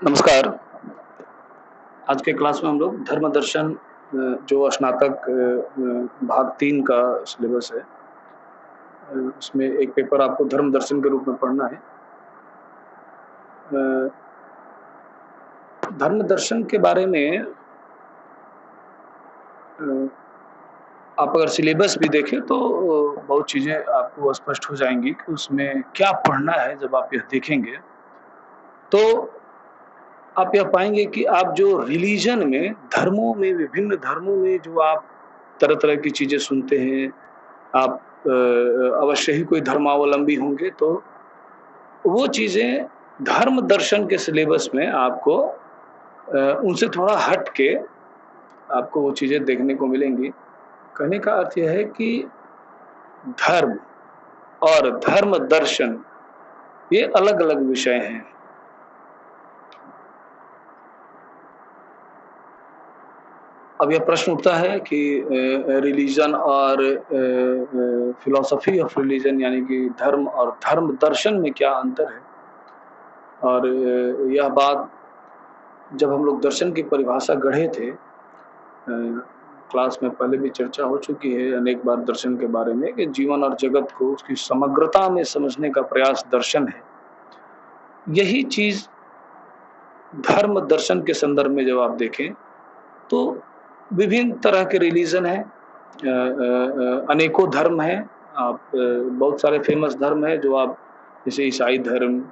नमस्कार। आज के क्लास में हम लोग धर्म दर्शन जो स्नातक भाग 3 का सिलेबस है, उसमें एक पेपर आपको धर्म दर्शन के रूप में पढ़ना है। धर्म दर्शन के बारे में आप अगर सिलेबस भी देखें तो बहुत चीज़ें आपको स्पष्ट हो जाएँगी कि उसमें क्या पढ़ना है। जब आप यह देखेंगे, तो आप यह पाएँगे कि आप जो रिलिजन में, धर्मों में, विभिन्न धर्मों में जो आप तरह-तरह की चीज़ें सुनते हैं, आप अवश्य ही कोई धर्मावलंबी होंगे, तो वो चीज़ें धर्म दर्शन के सिलेबस में आपको उनसे थोड़ा हट के आपको वो चीज़ें देखने को मिलेंगी। कहने का अर्थ यह है कि धर्म और धर्म दर्शन ये अलग-अलग विषय हैं। अब यह प्रश्न उठता है कि रिलीजन और फिलॉसफी ऑफ रिलीजन यानी कि धर्म और धर्म दर्शन में क्या अंतर है? और यह बात जब हम लोग दर्शन की परिभाषा गढ़े थे, क्लास में पहले भी चर्चा हो चुकी है अनेक बार दर्शन के बारे में कि जीवन और जगत को उसकी समग्रता में समझने का प्रयास दर्शन है। यही चीज़ धर्म दर्शन के संदर्भ में जब आप देखें, तो विभिन्न तरह के रिलीजन हैं, अनेकों धर्म हैं। आप बहुत सारे फेमस धर्म हैं जो आप जैसे ईसाई धर्म,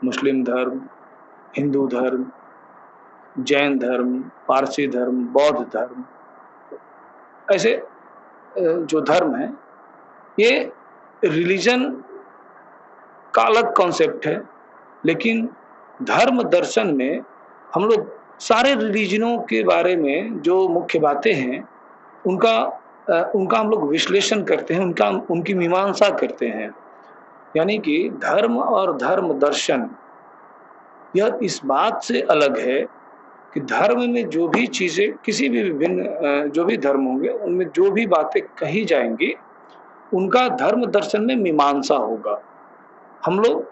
मुस्लिम धर्म, हिंदू धर्म, जैन धर्म, पारसी धर्म, बौद्ध धर्म, ऐसे जो धर्म हैं, ये रिलीजन का अलग कॉन्सेप्ट है। लेकिन धर्म दर्शन में हम लोग सारे रिलीजनों के बारे में जो मुख्य बातें हैं, उनका हम लोग विश्लेषण करते हैं, उनकी मीमांसा करते हैं। यानी कि धर्म और धर्म दर्शन यह इस बात से अलग है कि धर्म में जो भी चीज़ें किसी भी विभिन्न जो भी धर्म होंगे, उनमें जो भी बातें कही जाएँगी, उनका धर्म दर्शन में मीमांसा होगा। हम लोग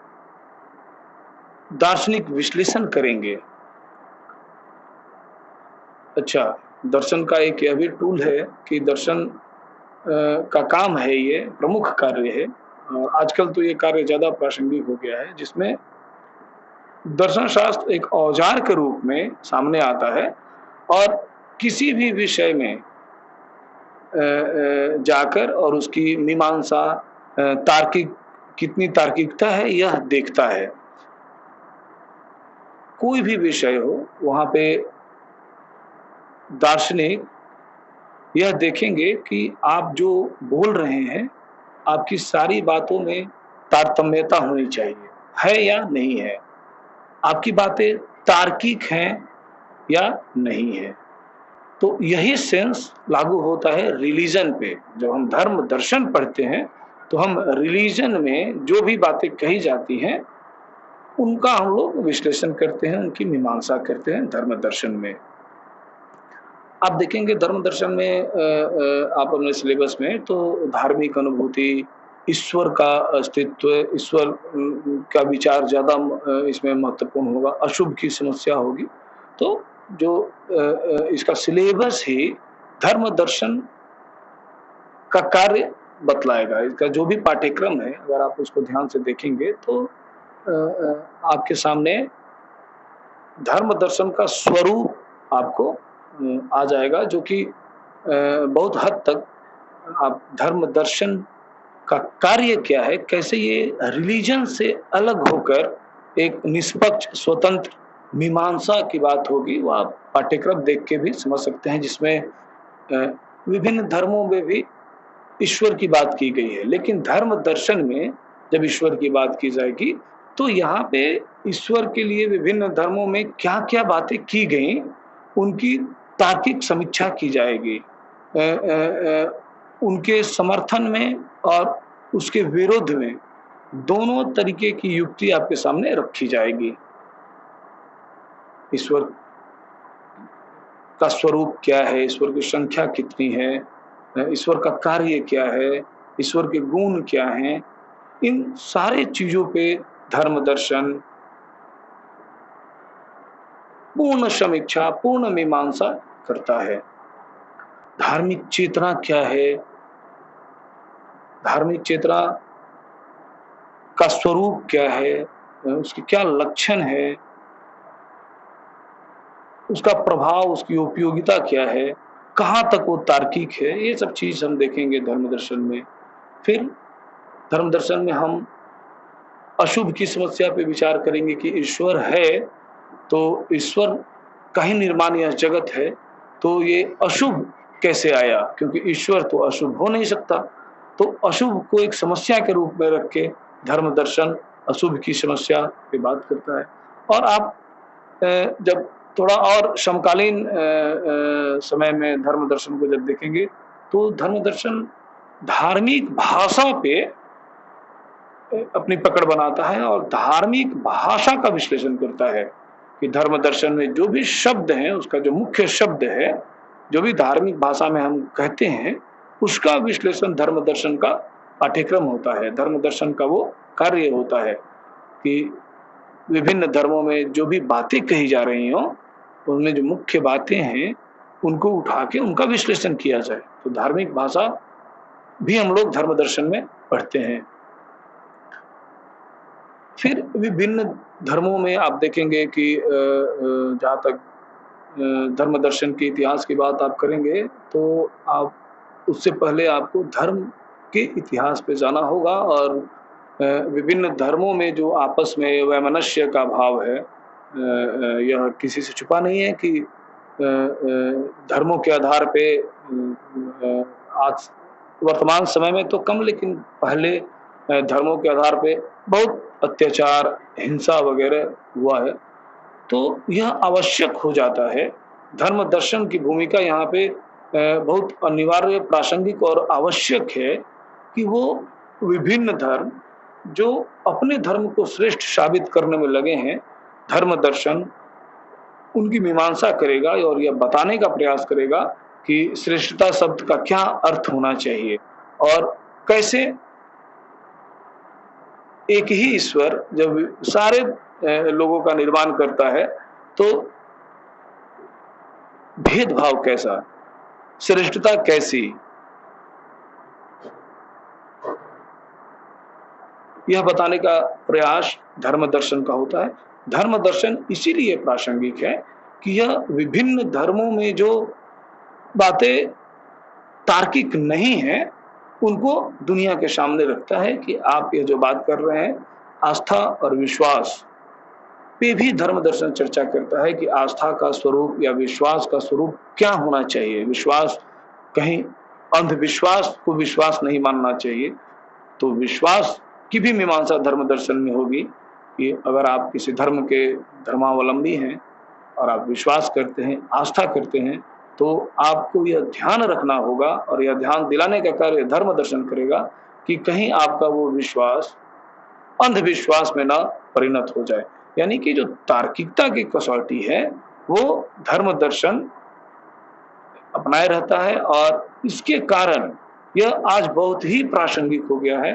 दार्शनिक विश्लेषण करेंगे। अच्छा, दर्शन का एक यह भी टूल है कि दर्शन का काम है, ये प्रमुख कार्य है। आजकल तो ये कार्य ज़्यादा प्रासंगिक हो गया है, जिसमें दर्शन शास्त्र एक औजार के रूप में सामने आता है और किसी भी विषय में जाकर और उसकी मीमांसा तार्किक कितनी तार्किकता है यह देखता है। कोई भी विषय हो, वहाँ पे दार्शनिक यह देखेंगे कि आप जो बोल रहे हैं, आपकी सारी बातों में तारतम्यता होनी चाहिए, है या नहीं है? आपकी बातें तार्किक हैं या नहीं है? तो यही सेंस लागू होता है रिलीजन पे। जब हम धर्म दर्शन पढ़ते हैं, तो हम रिलीजन में जो भी बातें कही जाती हैं, उनका हम लोग विश्लेषण करते हैं, उनकी मीमांसा करते हैं धर्म दर्शन में। आप देखेंगे धर्म दर्शन में आप अपने सिलेबस में तो धार्मिक अनुभूति, ईश्वर का अस्तित्व, ईश्वर का विचार ज़्यादा इसमें महत्वपूर्ण होगा, अशुभ की समस्या होगी। तो जो इसका सिलेबस ही धर्म दर्शन का कार्य बतलाएगा। इसका जो भी पाठ्यक्रम है, अगर आप उसको ध्यान से देखेंगे तो आपके सामने धर्म दर्शन का स्वरूप आपको आ जाएगा, जो कि बहुत हद तक आप धर्म दर्शन का कार्य क्या है, कैसे ये रिलीजन से अलग होकर एक निष्पक्ष स्वतंत्र मीमांसा की बात होगी, वो आप पाठ्यक्रम देख के भी समझ सकते हैं, जिसमें विभिन्न धर्मों में भी ईश्वर की बात की गई है। लेकिन धर्म दर्शन में जब ईश्वर की बात की जाएगी, तो यहाँ पे ईश्वर के लिए विभिन्न धर्मों में क्या-क्या बातें की गई, उनकी तार्किक समीक्षा की जाएगी। उनके समर्थन में और उसके विरोध में दोनों तरीके की युक्ति आपके सामने रखी जाएगी। ईश्वर का स्वरूप क्या है, ईश्वर की संख्या कितनी है, ईश्वर का कार्य क्या है, ईश्वर के गुण क्या हैं, इन सारे चीज़ों पे धर्म दर्शन पूर्ण समीक्षा, पूर्ण मीमांसा करता है। धार्मिक चेतना क्या है? धार्मिक चेतना का स्वरूप क्या है? उसके क्या लक्षण है? उसका प्रभाव, उसकी उपयोगिता क्या है? कहाँ तक वो तार्किक है? ये सब चीज़ हम देखेंगे धर्म दर्शन में। फिर धर्म दर्शन में हम अशुभ की समस्या पे विचार करेंगे कि ईश्वर है, तो ईश्वर का ही निर्माण यह जगत है, तो ये अशुभ कैसे आया? क्योंकि ईश्वर तो अशुभ हो नहीं सकता। तो अशुभ को एक समस्या के रूप में रख के धर्म दर्शन अशुभ की समस्या पे बात करता है। और आप जब थोड़ा और समकालीन समय में धर्म दर्शन को जब देखेंगे, तो धर्म दर्शन धार्मिक भाषा पे अपनी पकड़ बनाता है और धार्मिक भाषा का विश्लेषण करता है कि धर्म दर्शन में जो भी शब्द हैं, उसका जो मुख्य शब्द है, जो भी धार्मिक भाषा में हम कहते हैं, उसका विश्लेषण धर्म दर्शन का पाठ्यक्रम होता है, धर्म दर्शन का वो कार्य होता है कि विभिन्न धर्मों में जो भी बातें कही जा रही हों, उनमें जो मुख्य बातें हैं, उनको उठा के उनका विश्लेषण किया जाए। तो धार्मिक भाषा भी हम लोग धर्म दर्शन में पढ़ते हैं। फिर विभिन्न धर्मों में आप देखेंगे कि जहाँ तक धर्म दर्शन के इतिहास की बात आप करेंगे, तो आप उससे पहले आपको धर्म के इतिहास पे जाना होगा और विभिन्न धर्मों में जो आपस में वैमनस्य का भाव है, यह किसी से छुपा नहीं है कि धर्मों के आधार पे आज वर्तमान समय में तो कम, लेकिन पहले धर्मों के आधार पे बहुत अत्याचार, हिंसा वगैरह हुआ है। तो यह आवश्यक हो जाता है, धर्म दर्शन की भूमिका यहाँ पे बहुत अनिवार्य, प्रासंगिक और आवश्यक है कि वो विभिन्न धर्म जो अपने धर्म को श्रेष्ठ साबित करने में लगे हैं, धर्म दर्शन उनकी मीमांसा करेगा और यह बताने का प्रयास करेगा कि श्रेष्ठता शब्द का क्या अर्थ होना चाहिए और कैसे एक ही ईश्वर जब सारे लोगों का निर्माण करता है, तो भेदभाव कैसा, श्रेष्ठता कैसी, यह बताने का प्रयास धर्म दर्शन का होता है। धर्म दर्शन इसीलिए प्रासंगिक है कि यह विभिन्न धर्मों में जो बातें तार्किक नहीं है, उनको दुनिया के सामने रखता है कि आप ये जो बात कर रहे हैं, आस्था और विश्वास पे भी धर्म दर्शन चर्चा करता है कि आस्था का स्वरूप या विश्वास का स्वरूप क्या होना चाहिए। विश्वास, कहीं अंधविश्वास को विश्वास नहीं मानना चाहिए। तो विश्वास की भी मीमांसा धर्म दर्शन में होगी कि अगर आप किसी धर्म के धर्मावलंबी हैं और आप विश्वास करते हैं, आस्था करते हैं, तो आपको यह ध्यान रखना होगा और यह ध्यान दिलाने का कार्य धर्म दर्शन करेगा कि कहीं आपका वो विश्वास अंधविश्वास में ना परिणत हो जाए। यानी कि जो तार्किकता की कसौटी है, वो धर्म दर्शन अपनाए रहता है और इसके कारण यह आज बहुत ही प्रासंगिक हो गया है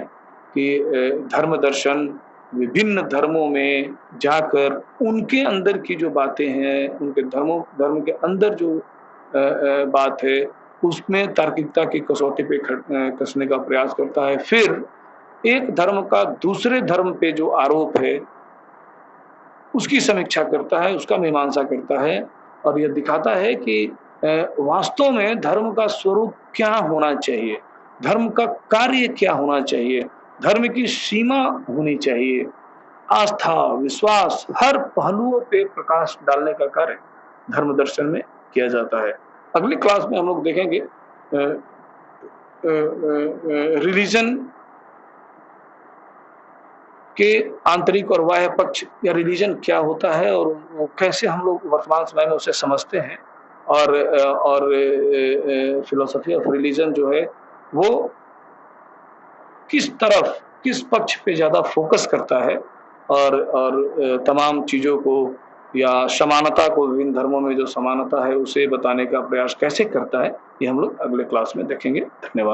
कि धर्म दर्शन विभिन्न धर्मों में जाकर उनके अंदर की जो बातें हैं, उनके धर्म के अंदर जो बात है, उसमें तार्किकता की कसौटी पे कसने का प्रयास करता है। फिर एक धर्म का दूसरे धर्म पे जो आरोप है, उसकी समीक्षा करता है, उसका मीमांसा करता है और यह दिखाता है कि वास्तव में धर्म का स्वरूप क्या होना चाहिए, धर्म का कार्य क्या होना चाहिए, धर्म की सीमा होनी चाहिए। आस्था, विश्वास, हर पहलुओं पे प्रकाश डालने का कार्य धर्म दर्शन में किया जाता है। अगली क्लास में हम लोग देखेंगे रिलीजन के आंतरिक और बाह्य पक्ष या रिलीजन क्या होता है और वो कैसे हम लोग वर्तमान समय में उसे समझते हैं और फिलोसफी ऑफ रिलीजन जो है वो किस तरफ, किस पक्ष पे ज़्यादा फोकस करता है और तमाम चीज़ों को या समानता को, विभिन्न धर्मों में जो समानता है उसे बताने का प्रयास कैसे करता है, ये हम लोग अगले क्लास में देखेंगे। धन्यवाद।